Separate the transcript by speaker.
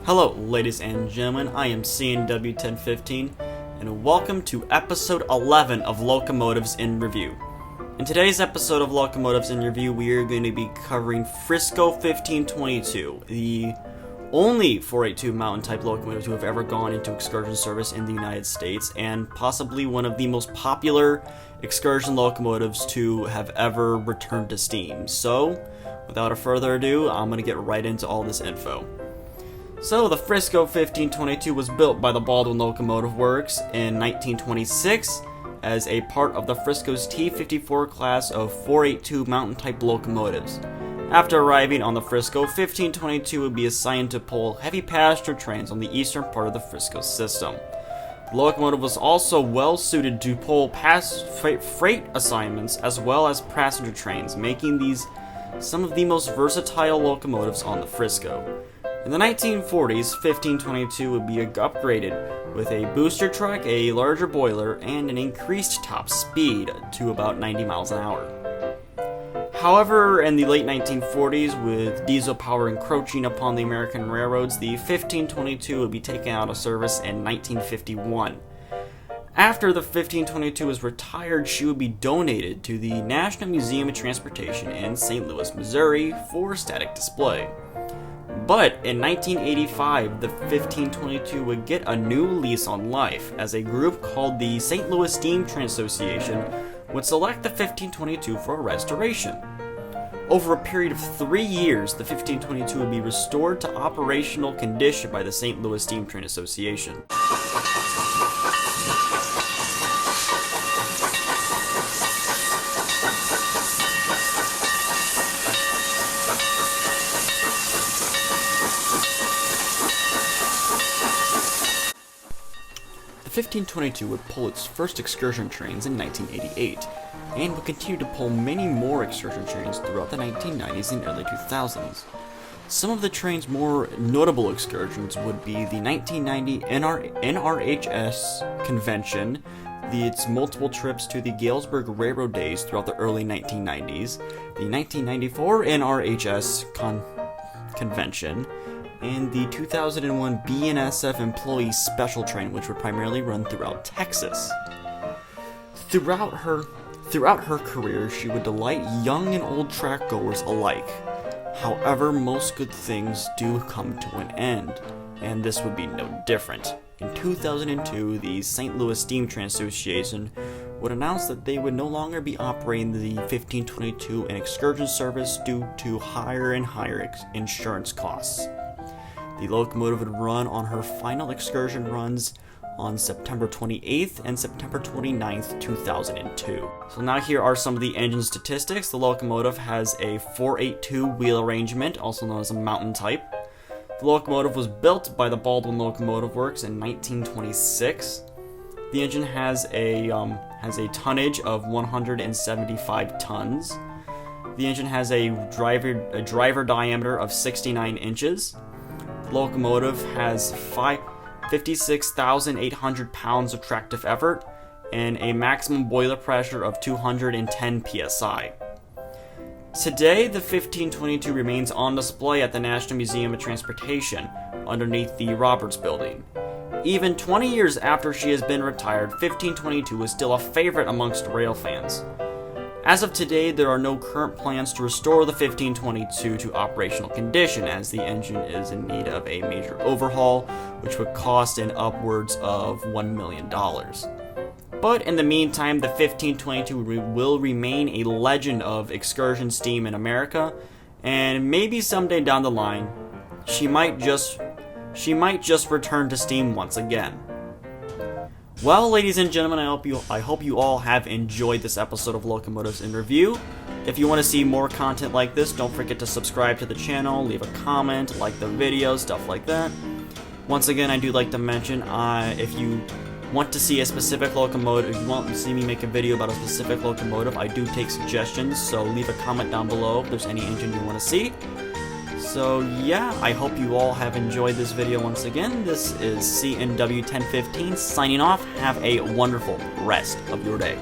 Speaker 1: Hello, ladies and gentlemen, I am CNW 1015, and welcome to episode 11 of Locomotives in Review. In today's episode of Locomotives in Review, we are going to be covering Frisco 1522, the only 482 mountain-type locomotive to have ever gone into excursion service in the United States, and possibly one of the most popular excursion locomotives to have ever returned to steam. So, without a further ado, I'm going to get right into all this info. So, the Frisco 1522 was built by the Baldwin Locomotive Works in 1926 as a part of the Frisco's T-54 class of 482 mountain-type locomotives. After arriving on the Frisco, 1522 would be assigned to pull heavy passenger trains on the eastern part of the Frisco system. The locomotive was also well suited to pull freight assignments as well as passenger trains, making these some of the most versatile locomotives on the Frisco. In the 1940s, 1522 would be upgraded with a booster truck, a larger boiler, and an increased top speed to about 90 miles an hour. However, in the late 1940s, with diesel power encroaching upon the American railroads, the 1522 would be taken out of service in 1951. After the 1522 was retired, she would be donated to the National Museum of Transportation in St. Louis, Missouri for static display. But in 1985, the 1522 would get a new lease on life, as a group called the St. Louis Steam Train Association would select the 1522 for a restoration. Over a period of 3 years, the 1522 would be restored to operational condition by the St. Louis Steam Train Association. The 1522 would pull its first excursion trains in 1988, and would continue to pull many more excursion trains throughout the 1990s and early 2000s. Some of the train's more notable excursions would be the 1990 NRHS convention, its multiple trips to the Galesburg Railroad Days throughout the early 1990s, the 1994 NRHS convention, and the 2001 BNSF Employee Special Train, which would primarily run throughout Texas. Throughout her career, she would delight young and old track goers alike. However, most good things do come to an end, and this would be no different. In 2002, the St. Louis Steam Train Association would announce that they would no longer be operating the 1522 in excursion service due to higher and higher insurance costs. The locomotive would run on her final excursion runs on September 28th and September 29th, 2002. So now here are some of the engine statistics. The locomotive has a 482 wheel arrangement, also known as a mountain type. The locomotive was built by the Baldwin Locomotive Works in 1926. The engine has a tonnage of 175 tons. The engine has a driver diameter of 69 inches. The locomotive has 56,800 pounds of tractive effort and a maximum boiler pressure of 210 psi. Today, the 1522 remains on display at the National Museum of Transportation underneath the Roberts Building. Even 20 years after she has been retired, 1522 is still a favorite amongst rail fans. As of today, there are no current plans to restore the 1522 to operational condition, as the engine is in need of a major overhaul, which would cost in upwards of $1 million. But in the meantime, the 1522 will remain a legend of excursion steam in America, and maybe someday down the line, she might just return to steam once again. Well, ladies and gentlemen, I hope you all have enjoyed this episode of Locomotives in Review. If you want to see more content like this, don't forget to subscribe to the channel, leave a comment, like the video, stuff like that. Once again, I do like to mention, if you want to see a specific locomotive, if you want to see me make a video about a specific locomotive, I do take suggestions, so leave a comment down below if there's any engine you want to see. So yeah, I hope you all have enjoyed this video once again. This is CNW 1015 signing off. Have a wonderful rest of your day.